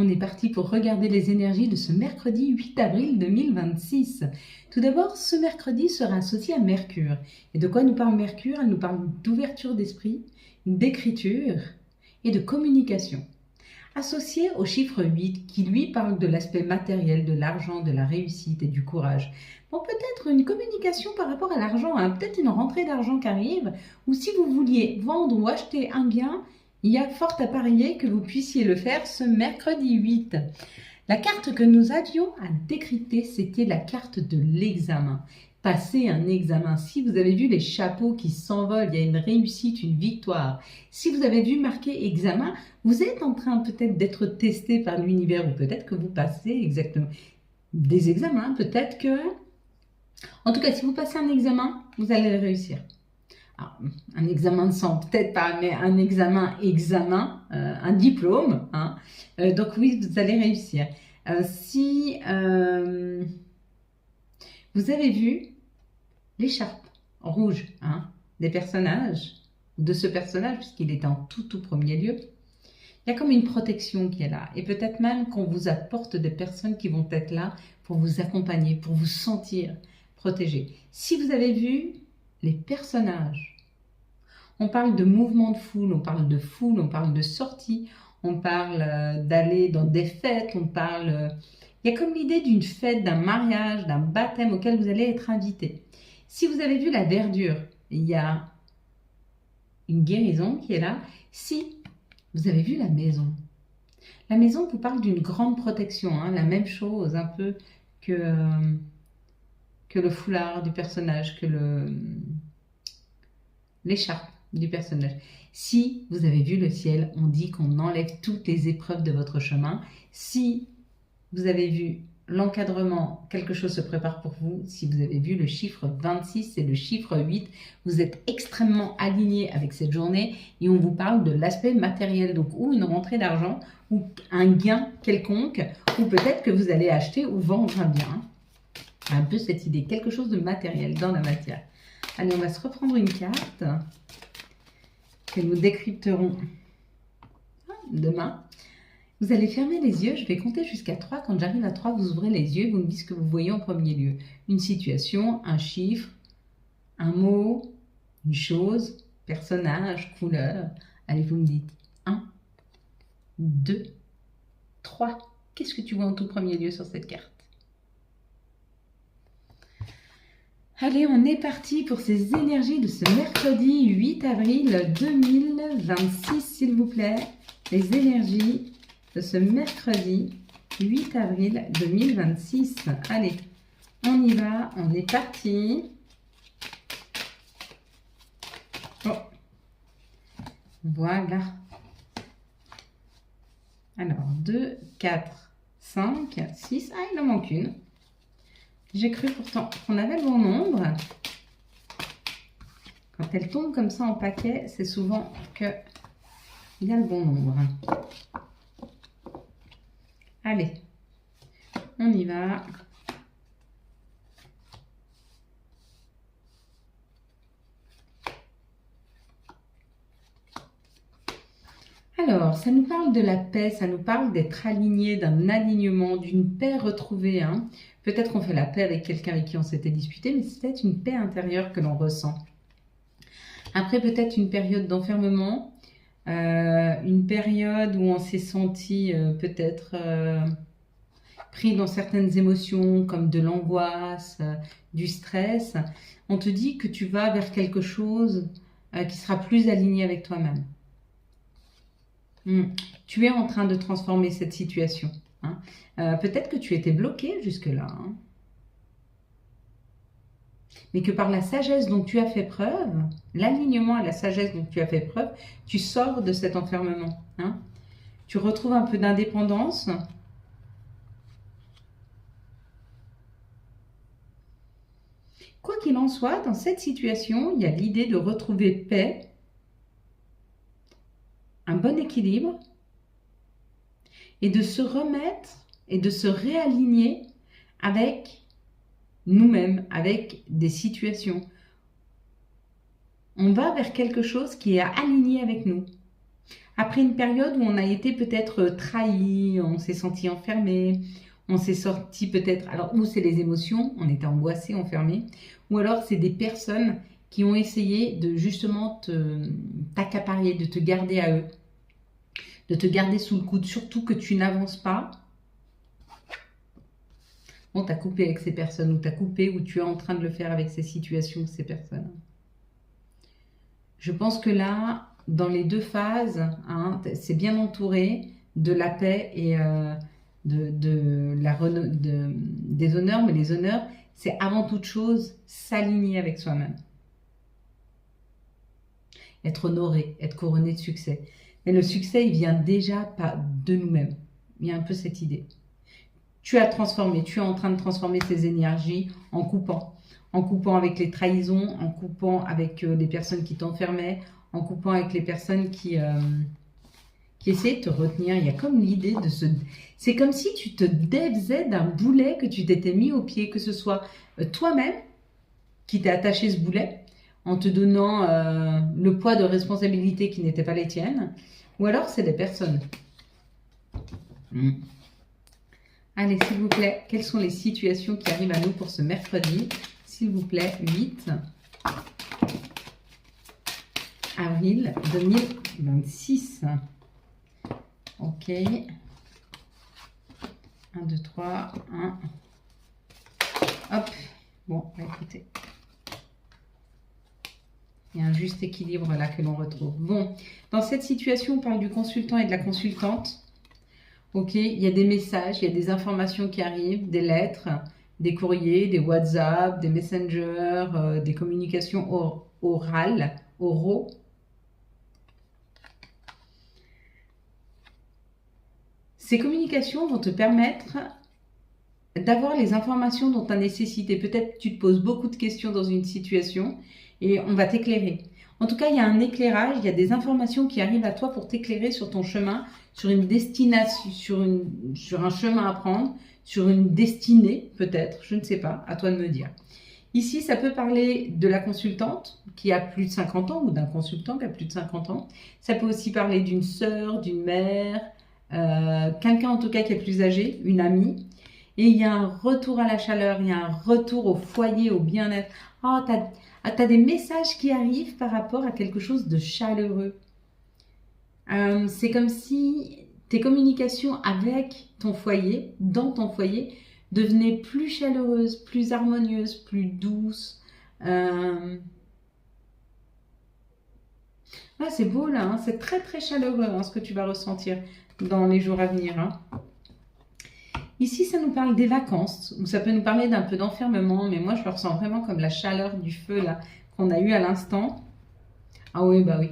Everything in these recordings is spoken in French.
On est parti pour regarder les énergies de ce mercredi 8 avril 2026. Tout d'abord, ce mercredi sera associé à Mercure. Et de quoi nous parle Mercure? Elle nous parle d'ouverture d'esprit, d'écriture et de communication. Associé au chiffre 8 qui lui parle de l'aspect matériel, de l'argent, de la réussite et du courage. Bon, peut-être une communication par rapport à l'argent, hein, peut-être une rentrée d'argent qui arrive, ou si vous vouliez vendre ou acheter un bien, il y a fort à parier que vous puissiez le faire ce mercredi 8. La carte que nous avions à décrypter, c'était la carte de l'examen. Passer un examen. Si vous avez vu les chapeaux qui s'envolent, il y a une réussite, une victoire. Si vous avez vu marqué examen, vous êtes en train peut-être d'être testé par l'univers ou peut-être que vous passez exactement des examens. Peut-être que... En tout cas, si vous passez un examen, vous allez le réussir. Alors, un examen de sang, peut-être pas, mais un examen, un diplôme. Hein. Donc oui, vous allez réussir. Si vous avez vu l'écharpe rouge des personnages, de ce personnage, puisqu'il est en tout premier lieu, il y a comme une protection qui est là. Et peut-être même qu'on vous apporte des personnes qui vont être là pour vous accompagner, pour vous sentir protégé. Si vous avez vu les personnages, on parle de mouvement de foule, on parle de sortie, on parle d'aller dans des fêtes, on parle... Il y a comme l'idée d'une fête, d'un mariage, d'un baptême auquel vous allez être invité. Si vous avez vu la verdure, il y a une guérison qui est là. Si vous avez vu la maison vous parle d'une grande protection, hein, la même chose un peu que le foulard du personnage, que l'écharpe du personnage. Si vous avez vu le ciel, on dit qu'on enlève toutes les épreuves de votre chemin. Si vous avez vu l'encadrement, quelque chose se prépare pour vous. Si vous avez vu le chiffre 26 et le chiffre 8, vous êtes extrêmement aligné avec cette journée et on vous parle de l'aspect matériel, donc ou une rentrée d'argent ou un gain quelconque, ou peut-être que vous allez acheter ou vendre un bien. Un peu cette idée, quelque chose de matériel dans la matière. Allez, on va se reprendre une carte que nous décrypterons demain. Vous allez fermer les yeux, je vais compter jusqu'à 3. Quand j'arrive à 3, vous ouvrez les yeux, vous me dites ce que vous voyez en premier lieu. Une situation, un chiffre, un mot, une chose, personnage, couleur. Allez, vous me dites 1, 2, 3. Qu'est-ce que tu vois en tout premier lieu sur cette carte? Allez, on est parti pour ces énergies de ce mercredi 8 avril 2026, s'il vous plaît. Les énergies de ce mercredi 8 avril 2026. Allez, on y va, on est parti. Oh. Voilà. Alors, 2, 4, 5, 6. Ah, il en manque une. J'ai cru pourtant qu'on avait le bon nombre. Quand elle tombe comme ça en paquet, c'est souvent qu'il y a le bon nombre. Allez, on y va. Alors, ça nous parle de la paix, ça nous parle d'être aligné, d'un alignement, d'une paix retrouvée. Hein. Peut-être qu'on fait la paix avec quelqu'un avec qui on s'était disputé, mais c'est peut-être une paix intérieure que l'on ressent. Après, peut-être une période d'enfermement, une période où on s'est senti peut-être pris dans certaines émotions comme de l'angoisse, du stress. On te dit que tu vas vers quelque chose qui sera plus aligné avec toi-même. Tu es en train de transformer cette situation. Hein. Peut-être que tu étais bloqué jusque-là. Hein. Mais que par la sagesse dont tu as fait preuve, l'alignement et la sagesse dont tu as fait preuve, tu sors de cet enfermement. Hein. Tu retrouves un peu d'indépendance. Quoi qu'il en soit, dans cette situation, il y a l'idée de retrouver paix, un bon équilibre, et de se remettre et de se réaligner avec nous-mêmes, avec des situations. On va vers quelque chose qui est aligné avec nous. Après une période où on a été peut-être trahi, on s'est senti enfermé, on s'est sorti peut-être, alors ou c'est les émotions, on était angoissé, enfermé, ou alors c'est des personnes qui ont essayé de justement t'accaparer, de te garder à eux, de te garder sous le coude, surtout que tu n'avances pas. Bon, tu as coupé avec ces personnes, ou tu as coupé, ou tu es en train de le faire avec ces situations, ces personnes. Je pense que là, dans les deux phases, hein, c'est bien entouré de la paix et des honneurs, mais les honneurs, c'est avant toute chose s'aligner avec soi-même. Être honoré, être couronné de succès. Mais le succès, il vient déjà pas de nous-mêmes. Il y a un peu cette idée. Tu as transformé, tu es en train de transformer tes énergies en coupant avec les trahisons, en coupant avec les personnes qui t'enfermaient, en coupant avec les personnes qui essaient de te retenir. Il y a comme l'idée de se... C'est comme si tu te défaisais d'un boulet que tu t'étais mis au pied, que ce soit toi-même qui t'es attaché ce boulet, en te donnant le poids de responsabilité qui n'était pas les tiennes, ou alors c'est des personnes. Allez, s'il vous plaît, quelles sont les situations qui arrivent à nous pour ce mercredi? S'il vous plaît, 8 avril 2026. Ok. 1, 2, 3, 1. Hop. Bon, écoutez. Il y a un juste équilibre là que l'on retrouve. Bon, dans cette situation, on parle du consultant et de la consultante. Ok, il y a des messages, il y a des informations qui arrivent, des lettres, des courriers, des WhatsApp, des messengers, des communications oraux. Ces communications vont te permettre d'avoir les informations dont tu as nécessité. Peut-être tu te poses beaucoup de questions dans une situation et on va t'éclairer. En tout cas, il y a un éclairage, il y a des informations qui arrivent à toi pour t'éclairer sur ton chemin, sur une destination, sur un chemin à prendre, sur une destinée peut-être, je ne sais pas, à toi de me dire. Ici, ça peut parler de la consultante qui a plus de 50 ans ou d'un consultant qui a plus de 50 ans. Ça peut aussi parler d'une sœur, d'une mère, quelqu'un en tout cas qui est plus âgé, une amie. Et il y a un retour à la chaleur, il y a un retour au foyer, au bien-être. Oh, t'as des messages qui arrivent par rapport à quelque chose de chaleureux. C'est comme si tes communications avec ton foyer, dans ton foyer, devenaient plus chaleureuses, plus harmonieuses, plus douces. Ouais, c'est beau là, hein, c'est très très chaleureux hein, ce que tu vas ressentir dans les jours à venir. Hein. Ici, ça nous parle des vacances, ou ça peut nous parler d'un peu d'enfermement, mais moi, je le ressens vraiment comme la chaleur du feu là qu'on a eu à l'instant. Ah oui, bah oui,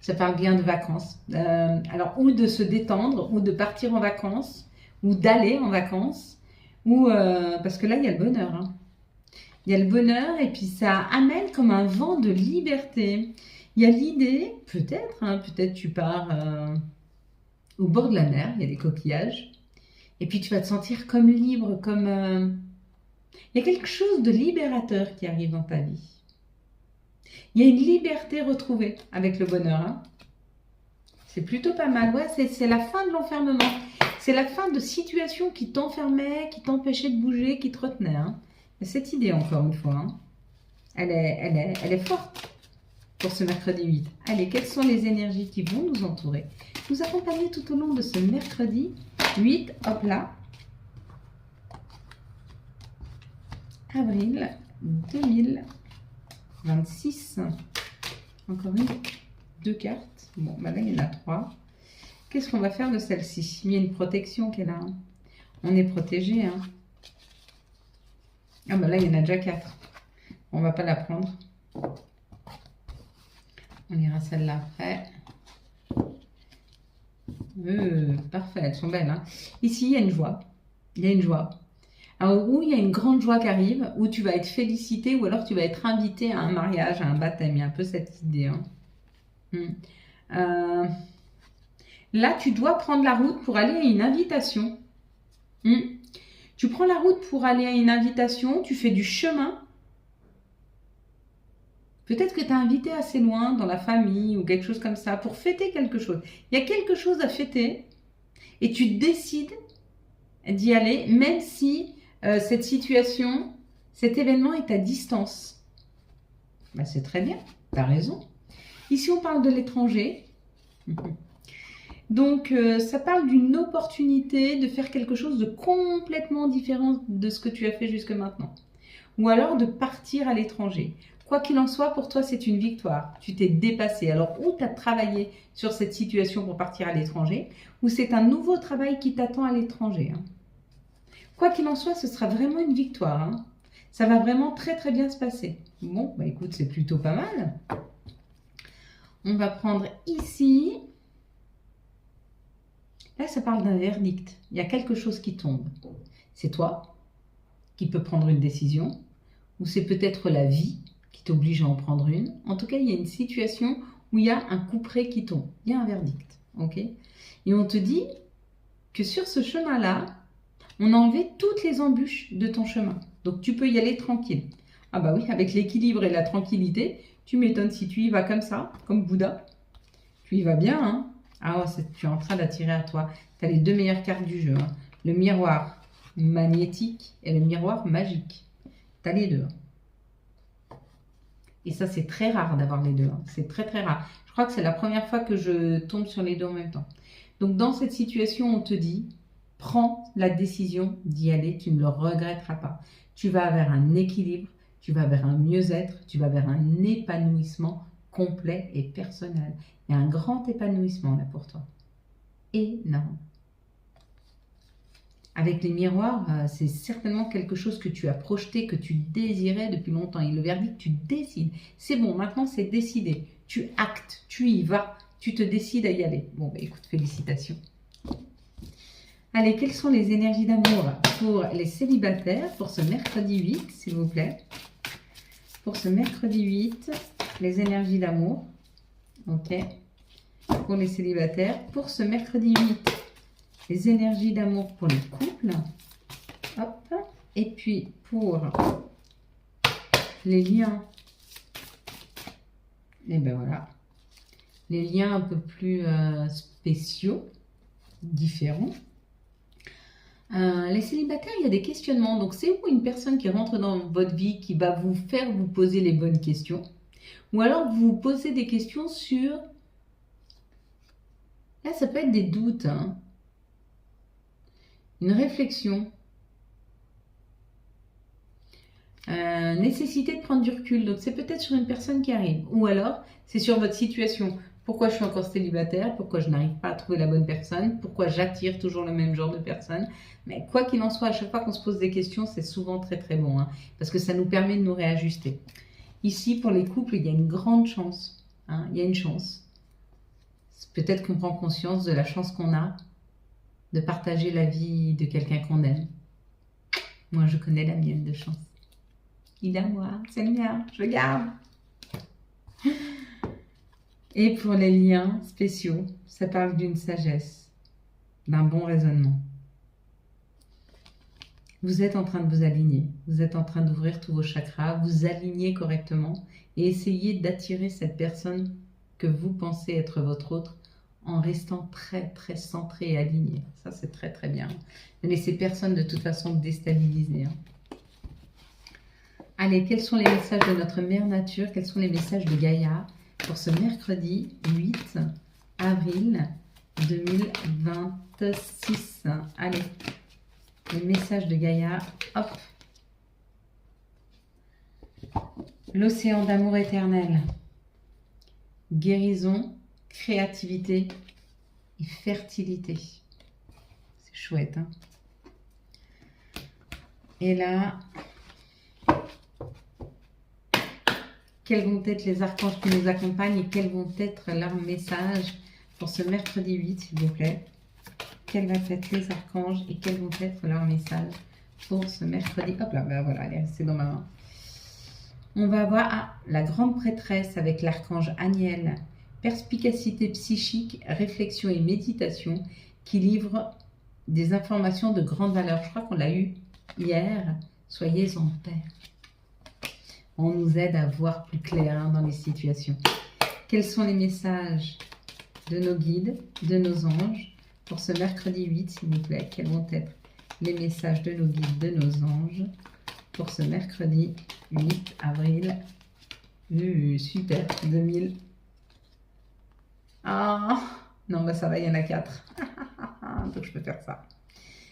ça parle bien de vacances. Alors, ou de se détendre, ou de partir en vacances, ou d'aller en vacances, ou parce que là, il y a le bonheur. Hein. Il y a le bonheur, et puis ça amène comme un vent de liberté. Il y a l'idée, peut-être, hein, peut-être tu pars au bord de la mer, il y a des coquillages. Et puis tu vas te sentir comme libre, comme... Il y a quelque chose de libérateur qui arrive dans ta vie. Il y a une liberté retrouvée avec le bonheur. Hein. C'est plutôt pas mal. Ouais, c'est la fin de l'enfermement. C'est la fin de situations qui t'enfermaient, qui t'empêchaient de bouger, qui te retenaient. Hein. Cette idée, encore une fois, hein, elle est forte pour ce mercredi 8. Allez, quelles sont les énergies qui vont nous entourer, nous accompagner tout au long de ce mercredi 8, hop là, avril 2026. Encore deux cartes. Bon, bah là, il y en a 3. Qu'est-ce qu'on va faire de celle-ci? Il y a une protection qui est là. Hein. On est protégé. Hein. Ah, bah là, il y en a déjà 4. On va pas la prendre. On ira celle-là après. Parfait, elles sont belles. Hein. Ici, il y a une joie. Il y a une joie. Alors, où il y a une grande joie qui arrive, où tu vas être félicité, ou alors tu vas être invité à un mariage, à un baptême. Il y a un peu cette idée. Hein. Là, tu dois prendre la route pour aller à une invitation. Tu prends la route pour aller à une invitation, tu fais du chemin. Peut-être que tu as invité assez loin dans la famille ou quelque chose comme ça pour fêter quelque chose. Il y a quelque chose à fêter et tu décides d'y aller même si cette situation, cet événement est à distance. Ben, c'est très bien, tu as raison. Ici, on parle de l'étranger. Donc, ça parle d'une opportunité de faire quelque chose de complètement différent de ce que tu as fait jusque maintenant. Ou alors de partir à l'étranger. Quoi qu'il en soit, pour toi, c'est une victoire. Tu t'es dépassé. Alors, ou tu as travaillé sur cette situation pour partir à l'étranger, ou c'est un nouveau travail qui t'attend à l'étranger. Hein. Quoi qu'il en soit, ce sera vraiment une victoire. Hein. Ça va vraiment très très bien se passer. Bon, bah écoute, c'est plutôt pas mal. On va prendre ici. Là, ça parle d'un verdict. Il y a quelque chose qui tombe. C'est toi qui peux prendre une décision, ou c'est peut-être la vie qui t'oblige à en prendre une. En tout cas, il y a une situation où il y a un couperet qui tombe. Il y a un verdict. Ok ? Et on te dit que sur ce chemin-là, on a enlevé toutes les embûches de ton chemin. Donc, tu peux y aller tranquille. Ah bah oui, avec l'équilibre et la tranquillité, tu m'étonnes si tu y vas comme ça, comme Bouddha. Tu y vas bien, hein? Ah ouais, tu es en train d'attirer à toi. Tu as les deux meilleures cartes du jeu. Hein. Le miroir magnétique et le miroir magique. Tu as les deux. Et ça, c'est très rare d'avoir les deux. Hein. C'est très, très rare. Je crois que c'est la première fois que je tombe sur les deux en même temps. Donc, dans cette situation, on te dit, prends la décision d'y aller. Tu ne le regretteras pas. Tu vas vers un équilibre. Tu vas vers un mieux-être. Tu vas vers un épanouissement complet et personnel. Il y a un grand épanouissement là pour toi. Énorme. Avec les miroirs, c'est certainement quelque chose que tu as projeté, que tu désirais depuis longtemps. Et le verdict, tu décides. C'est bon, maintenant c'est décidé. Tu actes, tu y vas, tu te décides à y aller. Bon, bah, écoute, félicitations. Allez, quelles sont les énergies d'amour pour les célibataires pour ce mercredi 8, s'il vous plaît? Pour ce mercredi 8, les énergies d'amour. Ok. Pour les célibataires. Pour ce mercredi 8, les énergies d'amour pour les couples. Hop. Et puis pour les liens. Et ben voilà. Les liens un peu plus spéciaux, différents. Les célibataires, il y a des questionnements. Donc, c'est où une personne qui rentre dans votre vie qui va vous faire vous poser les bonnes questions. Ou alors, vous vous posez des questions sur... Là, ça peut être des doutes. Hein. Une réflexion. Nécessité de prendre du recul. Donc, c'est peut-être sur une personne qui arrive. Ou alors, c'est sur votre situation. Pourquoi je suis encore célibataire? Pourquoi je n'arrive pas à trouver la bonne personne? Pourquoi j'attire toujours le même genre de personne? Mais quoi qu'il en soit, à chaque fois qu'on se pose des questions, c'est souvent très très bon. Hein, parce que ça nous permet de nous réajuster. Ici, pour les couples, il y a une grande chance. Hein, il y a une chance. Peut-être qu'on prend conscience de la chance qu'on a de partager la vie de quelqu'un qu'on aime. Moi, je connais la mienne de chance. Il est à moi, c'est le mien, je le garde. Et pour les liens spéciaux, ça parle d'une sagesse, d'un bon raisonnement. Vous êtes en train de vous aligner, vous êtes en train d'ouvrir tous vos chakras, vous alignez correctement et essayez d'attirer cette personne que vous pensez être votre autre en restant très très centré et aligné. Ça, c'est très très bien. Ne laissez personne de toute façon déstabiliser. Hein. Allez, quels sont les messages de notre mère nature? Quels sont les messages de Gaïa pour ce mercredi 8 avril 2026? Allez, les messages de Gaïa. Hop. L'océan d'amour éternel. Guérison, créativité et fertilité. C'est chouette, hein? Et là... Quels vont être les archanges qui nous accompagnent et quels vont être leurs messages pour ce mercredi 8, s'il vous plaît? Quels vont être les archanges et quels vont être leurs messages pour ce mercredi? Hop là, ben voilà, elle est restée dans ma main. On va avoir la grande prêtresse avec l'archange Aniel, perspicacité psychique, réflexion et méditation qui livre des informations de grande valeur. Je crois qu'on l'a eu hier. Soyez en paix. On nous aide à voir plus clair hein, dans les situations. Quels sont les messages de nos guides, de nos anges pour ce mercredi 8, s'il vous plaît? Quels vont être les messages de nos guides, de nos anges pour ce mercredi 8 avril? Super, 2000. Ah, non, bah ça va, il y en a 4. Donc je peux faire ça.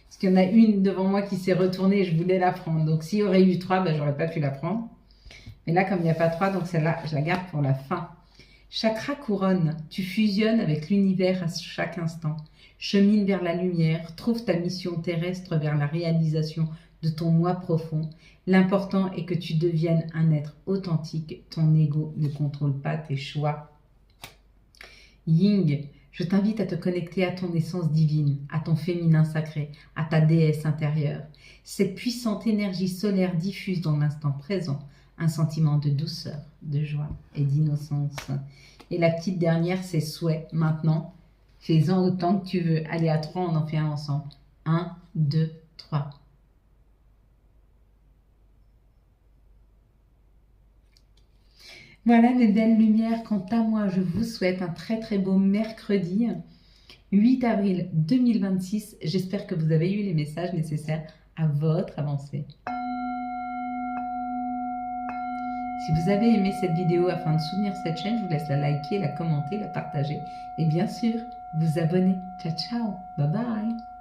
Parce qu'il y en a une devant moi qui s'est retournée et je voulais la prendre. Donc s'il y aurait eu 3, bah, j'aurais pas pu la prendre. Mais là, comme il n'y a pas 3, donc celle-là, je la garde pour la fin. Chakra couronne, tu fusionnes avec l'univers à chaque instant. Chemine vers la lumière, trouve ta mission terrestre vers la réalisation de ton moi profond. L'important est que tu deviennes un être authentique. Ton ego ne contrôle pas tes choix. Ying, je t'invite à te connecter à ton essence divine, à ton féminin sacré, à ta déesse intérieure. Cette puissante énergie solaire diffuse dans l'instant présent un sentiment de douceur, de joie et d'innocence. Et la petite dernière, c'est souhait. Maintenant, fais-en autant que tu veux. Allez, à 3, on en fait un ensemble. 1, 2, 3. Voilà les belles lumières. Quant à moi, je vous souhaite un très très beau mercredi 8 avril 2026. J'espère que vous avez eu les messages nécessaires à votre avancée. Si vous avez aimé cette vidéo, afin de soutenir cette chaîne, je vous laisse la liker, la commenter, la partager et bien sûr, vous abonner. Ciao, ciao, bye bye.